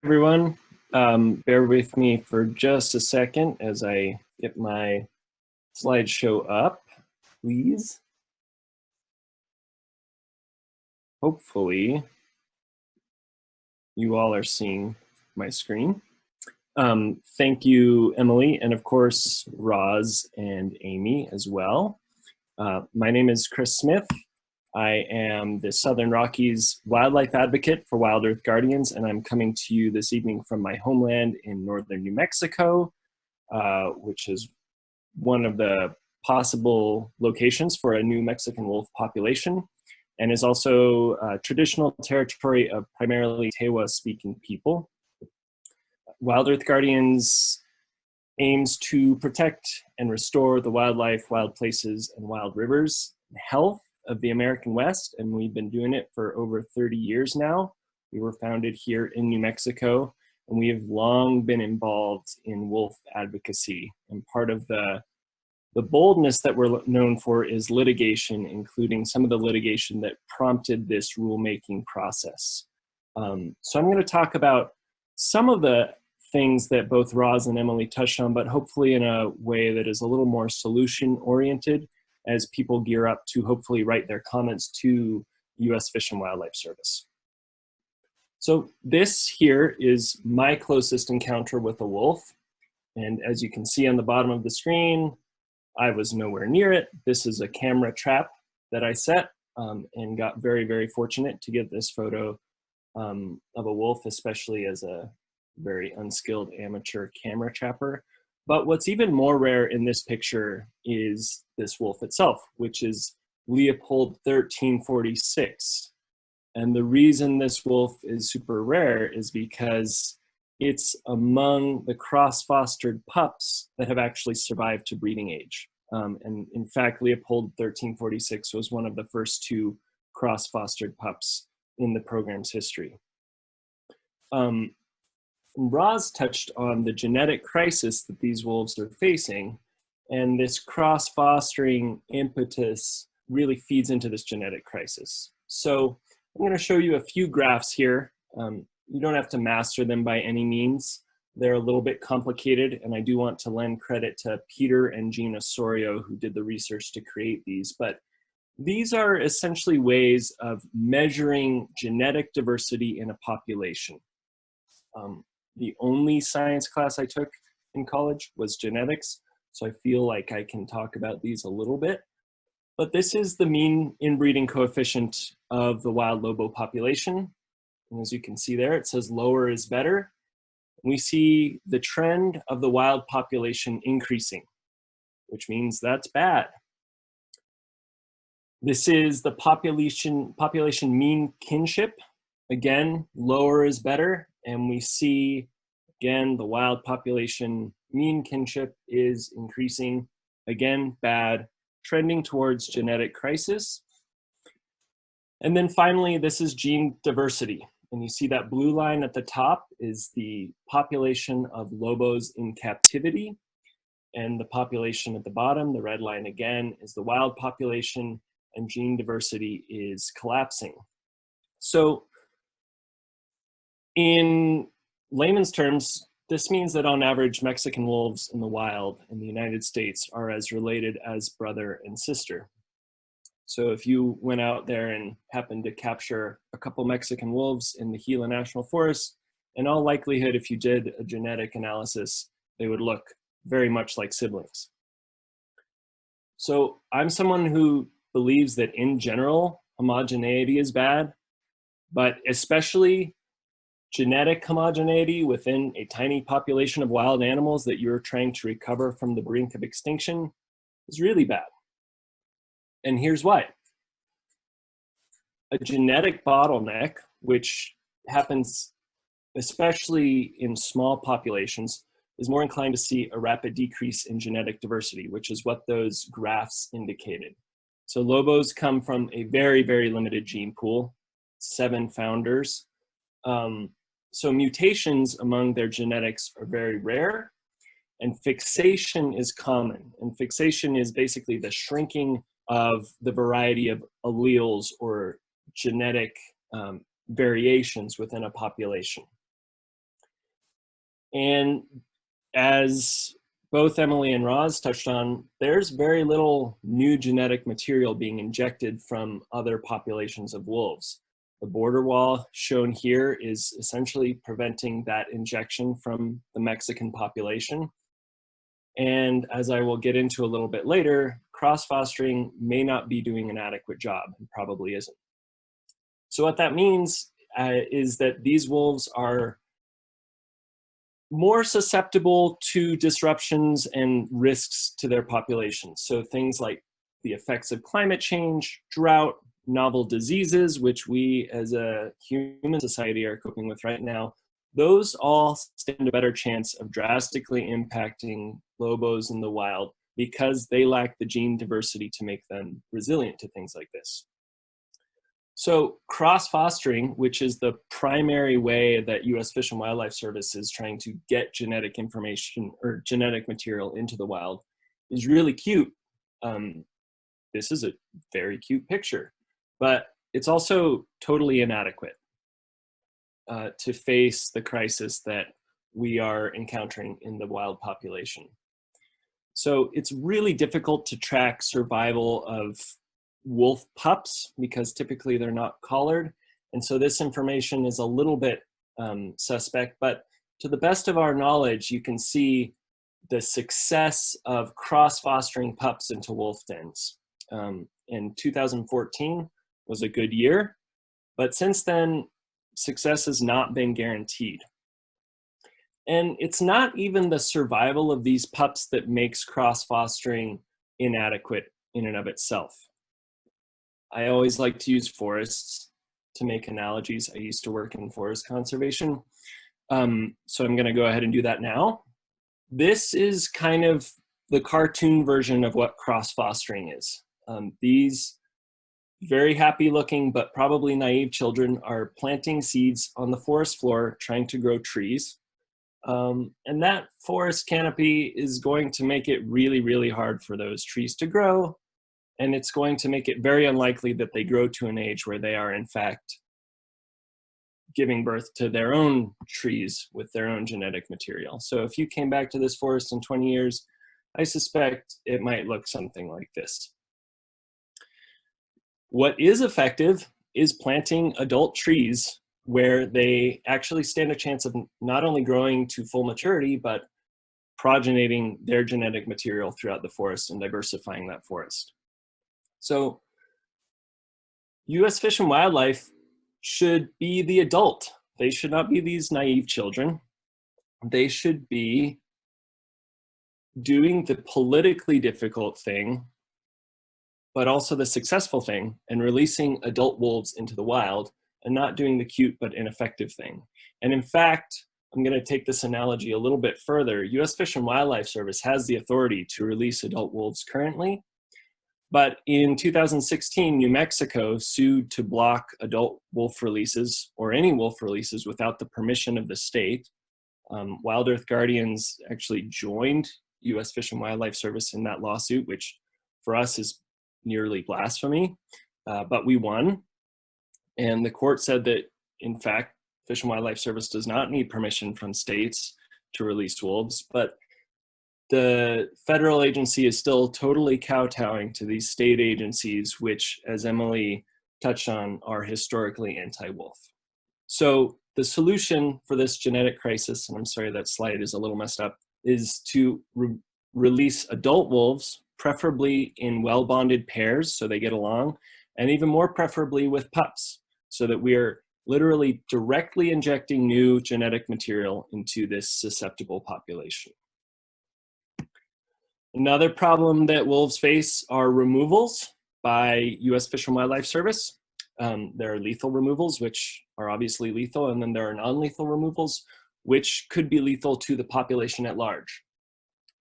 Everyone. Bear with me for just a second as I get my slideshow up, please. Hopefully, you all are seeing my screen. Thank you, Emily, and of course, Roz and Amy as well. My name is Chris Smith. I am the Southern Rockies wildlife advocate for WildEarth Guardians, and I'm coming to you this evening from my homeland in northern New Mexico, which is one of the possible locations for a new Mexican wolf population, and is also traditional territory of primarily Tewa-speaking people. WildEarth Guardians aims to protect and restore the wildlife, wild places, and wild rivers and health of the American West, and we've been doing it for over 30 years now. We were founded here in New Mexico, and we have long been involved in wolf advocacy. And part of the boldness that we're known for is litigation, including some of the litigation that prompted this rulemaking process. So I'm going to talk about some of the things that both Roz and Emily touched on, but hopefully in a way that is a little more solution-oriented as people gear up to hopefully write their comments to U.S. Fish and Wildlife Service. So this here is my closest encounter with a wolf. And as you can see on the bottom of the screen, I was nowhere near it. This is a camera trap that I set and got very, very fortunate to get this photo of a wolf, especially as a very unskilled amateur camera trapper. But what's even more rare in this picture is this wolf itself, which is Leopold 1346. And the reason this wolf is super rare is because it's among the cross-fostered pups that have actually survived to breeding age. And in fact, Leopold 1346 was one of the first two cross-fostered pups in the program's history. Roz touched on the genetic crisis that these wolves are facing, and this cross-fostering impetus really feeds into this genetic crisis. So I'm going to show you a few graphs here. You don't have to master them by any means. They're a little bit complicated, and I do want to lend credit to Peter and Jean Osorio, who did the research to create these. But these are essentially ways of measuring genetic diversity in a population. The only science class I took in college was genetics, so I feel like I can talk about these a little bit. But this is the mean inbreeding coefficient of the wild lobo population. And as you can see there, it says lower is better. We see the trend of the wild population increasing, which means that's bad. This is the population mean kinship. Again, lower is better. And we see, again, the wild population mean kinship is increasing. Again, bad, trending towards genetic crisis. And then finally, this is gene diversity. And you see that blue line at the top is the population of lobos in captivity. And the population at the bottom, the red line again, is the wild population, and gene diversity is collapsing. So in layman's terms, this means that on average, Mexican wolves in the wild in the United States are as related as brother and sister. So if you went out there and happened to capture a couple Mexican wolves in the Gila National Forest, in all likelihood, if you did a genetic analysis, they would look very much like siblings. So I'm someone who believes that in general, homogeneity is bad, but especially genetic homogeneity within a tiny population of wild animals that you're trying to recover from the brink of extinction is really bad. And here's why. A genetic bottleneck, which happens especially in small populations, is more inclined to see a rapid decrease in genetic diversity, which is what those graphs indicated. So lobos come from a very, very limited gene pool, 7 founders. So mutations among their genetics are very rare, and fixation is common. And fixation is basically the shrinking of the variety of alleles or genetic variations within a population. And as both Emily and Roz touched on, there's very little new genetic material being injected from other populations of wolves. The border wall shown here is essentially preventing that injection from the Mexican population. And as I will get into a little bit later, cross-fostering may not be doing an adequate job, and probably isn't. So what that means is that these wolves are more susceptible to disruptions and risks to their populations. So things like the effects of climate change, drought, novel diseases, which we as a human society are coping with right now, those all stand a better chance of drastically impacting lobos in the wild because they lack the gene diversity to make them resilient to things like this. So cross-fostering, which is the primary way that U.S. Fish and Wildlife Service is trying to get genetic information or genetic material into the wild, is really cute. This is a very cute picture, but it's also totally inadequate to face the crisis that we are encountering in the wild population. So it's really difficult to track survival of wolf pups because typically they're not collared. And so this information is a little bit suspect, but to the best of our knowledge, you can see the success of cross-fostering pups into wolf dens. In 2014 was a good year, but since then, success has not been guaranteed. And it's not even the survival of these pups that makes cross-fostering inadequate in and of itself. I always like to use forests to make analogies. I used to work in forest conservation. So I'm gonna go ahead and do that now. This is kind of the cartoon version of what cross-fostering is. These very happy looking, but probably naive children are planting seeds on the forest floor, trying to grow trees. And that forest canopy is going to make it really, really hard for those trees to grow. And it's going to make it very unlikely that they grow to an age where they are in fact giving birth to their own trees with their own genetic material. So if you came back to this forest in 20 years, I suspect it might look something like this. What is effective is planting adult trees where they actually stand a chance of not only growing to full maturity, but progeniting their genetic material throughout the forest and diversifying that forest. So U.S. Fish and Wildlife should be the adult. They should not be these naive children. They should be doing the politically difficult thing, but also the successful thing, and releasing adult wolves into the wild, and not doing the cute but ineffective thing. And in fact, I'm going to take this analogy a little bit further. U.S. Fish and Wildlife Service has the authority to release adult wolves currently, but in 2016, New Mexico sued to block adult wolf releases or any wolf releases without the permission of the state. WildEarth Guardians actually joined U.S. Fish and Wildlife Service in that lawsuit, which for us is nearly blasphemy, but we won. And the court said that, in fact, Fish and Wildlife Service does not need permission from states to release wolves, but the federal agency is still totally kowtowing to these state agencies, which, as Emily touched on, are historically anti-wolf. So the solution for this genetic crisis, and I'm sorry that slide is a little messed up, is to release adult wolves, preferably in well-bonded pairs so they get along, and even more preferably with pups, so that we are literally directly injecting new genetic material into this susceptible population. Another problem that wolves face are removals by U.S. Fish and Wildlife Service. There are lethal removals, which are obviously lethal, and then there are non-lethal removals, which could be lethal to the population at large.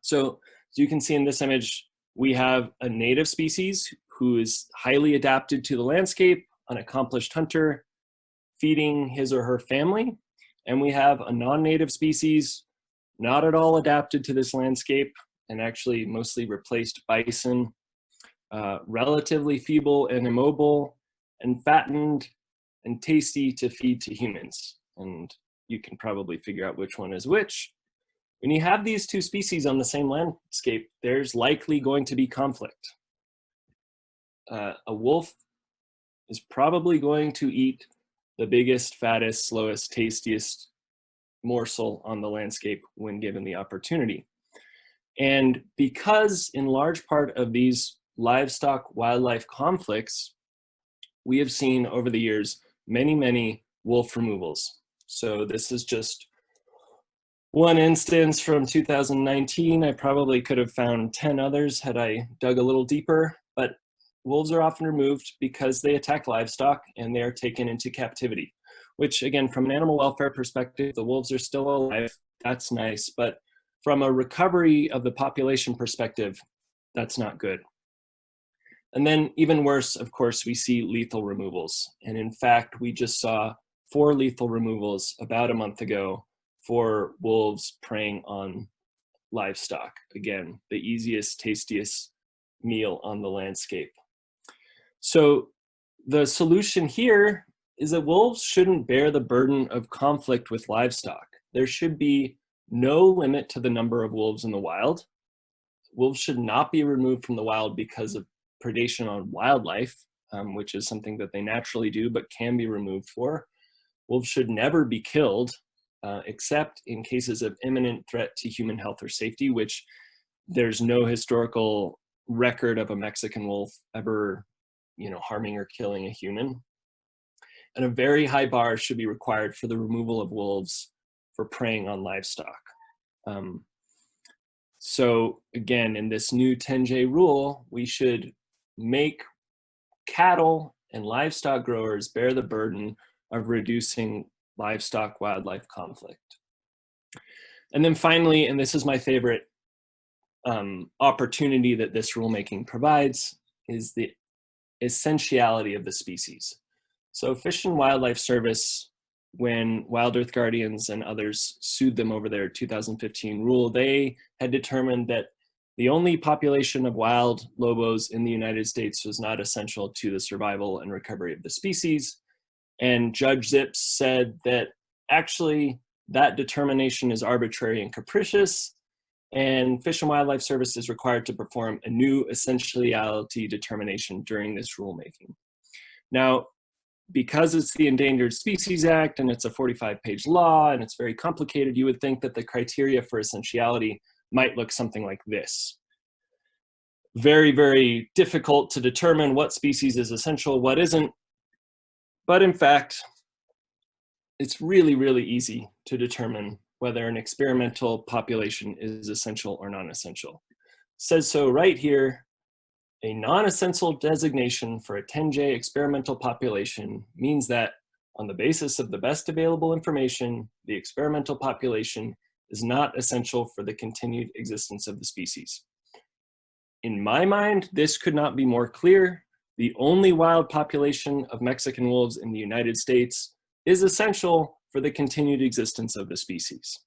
So as you can see in this image, we have a native species who is highly adapted to the landscape, an accomplished hunter, feeding his or her family. And we have a non-native species, not at all adapted to this landscape, and actually mostly replaced bison, relatively feeble and immobile, and fattened and tasty to feed to humans. And you can probably figure out which one is which When you have these two species on the same landscape, there's likely going to be conflict. A wolf is probably going to eat the biggest, fattest, slowest, tastiest morsel on the landscape when given the opportunity. And because in large part of these livestock wildlife conflicts, we have seen over the years many wolf removals. So this is just one instance from 2019. I probably could have found 10 others had I dug a little deeper, but wolves are often removed because they attack livestock and they are taken into captivity, which again, from an animal welfare perspective, the wolves are still alive. That's nice, but from a recovery of the population perspective, that's not good. And then even worse, of course, we see lethal removals. And in fact, we just saw 4 lethal removals about a month ago for wolves preying on livestock. Again, the easiest, tastiest meal on the landscape. So the solution here is that wolves shouldn't bear the burden of conflict with livestock. There should be no limit to the number of wolves in the wild. Wolves should not be removed from the wild because of predation on wildlife, which is something that they naturally do but can be removed for. Wolves should never be killed, except in cases of imminent threat to human health or safety, which there's no historical record of a Mexican wolf ever, harming or killing a human. And a very high bar should be required for the removal of wolves for preying on livestock. So again, in this new 10J rule, we should make cattle and livestock growers bear the burden of reducing livestock wildlife conflict. And then finally, and this is my favorite opportunity that this rulemaking provides, is the essentiality of the species. So Fish and Wildlife Service, when WildEarth Guardians and others sued them over their 2015 rule, they had determined that the only population of wild lobos in the United States was not essential to the survival and recovery of the species. And Judge Zips said that actually that determination is arbitrary and capricious, and Fish and Wildlife Service is required to perform a new essentiality determination during this rulemaking. Now, because it's the Endangered Species Act and it's a 45-page law and it's very complicated, you would think that the criteria for essentiality might look something like this. Very difficult to determine what species is essential, what isn't. But in fact, it's really easy to determine whether an experimental population is essential or non-essential. It says so right here. A non-essential designation for a 10J experimental population means that, on the basis of the best available information, the experimental population is not essential for the continued existence of the species. In my mind, this could not be more clear. The only wild population of Mexican wolves in the United States is essential for the continued existence of the species.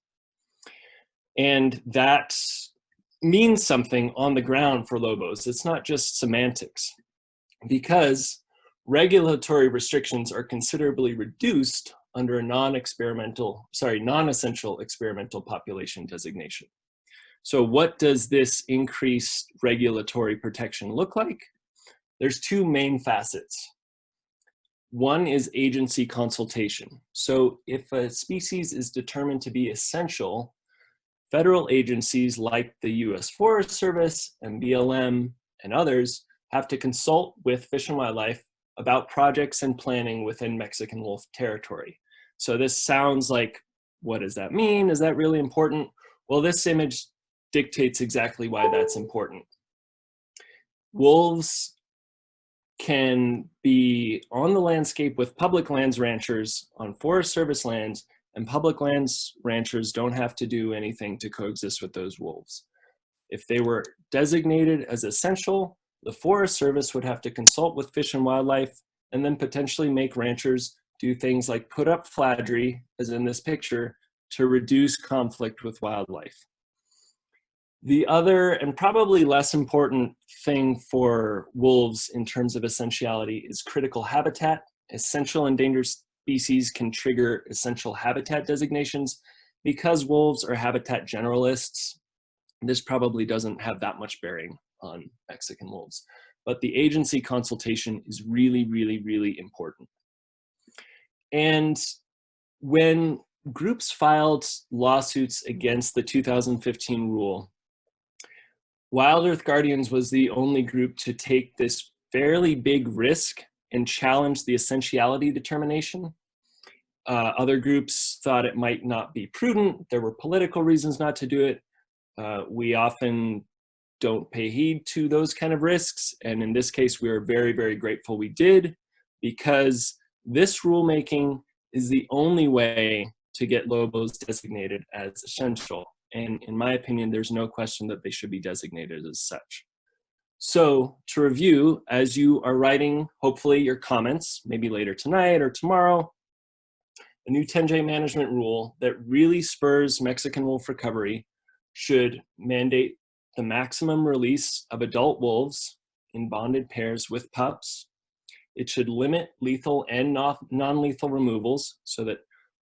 And that means something on the ground for lobos. It's not just semantics, because regulatory restrictions are considerably reduced under a non-essential experimental population designation. So what does this increased regulatory protection look like? There's 2 main facets. One is agency consultation. So if a species is determined to be essential, federal agencies like the US Forest Service and BLM and others have to consult with Fish and Wildlife about projects and planning within Mexican wolf territory. So this sounds like, what does that mean? Is that really important? Well, this image dictates exactly why that's important. Wolves can be on the landscape with public lands ranchers on Forest Service lands, and public lands ranchers don't have to do anything to coexist with those wolves. If they were designated as essential, the Forest Service would have to consult with Fish and Wildlife and then potentially make ranchers do things like put up fladry, as in this picture, to reduce conflict with wildlife. The other, and probably less important thing for wolves in terms of essentiality, is critical habitat. Essential endangered species can trigger essential habitat designations, because wolves are habitat generalists, this probably doesn't have that much bearing on Mexican wolves. But the agency consultation is really, really, really important. And when groups filed lawsuits against the 2015 rule, WildEarth Guardians was the only group to take this fairly big risk and challenge the essentiality determination. Other groups thought it might not be prudent. There were political reasons not to do it. We often don't pay heed to those kind of risks. And in this case, we are very, very grateful we did, because this rulemaking is the only way to get lobos designated as essential. And in my opinion, there's no question that they should be designated as such. So to review, as you are writing, hopefully your comments, maybe later tonight or tomorrow, a new 10J management rule that really spurs Mexican wolf recovery should mandate the maximum release of adult wolves in bonded pairs with pups. It should limit lethal and non-lethal removals so that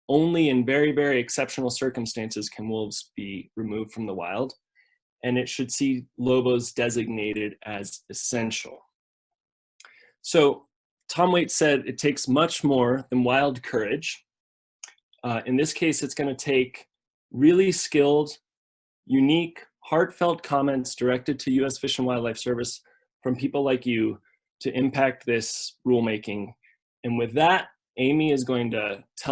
only in very, very exceptional circumstances can wolves be removed from the wild. And it should see lobos designated as essential. So Tom Waits said it takes much more than wild courage. In this case, it's going to take really skilled, unique, heartfelt comments directed to U.S. Fish and Wildlife Service from people like you to impact this rulemaking. And with that, Amy is going to tell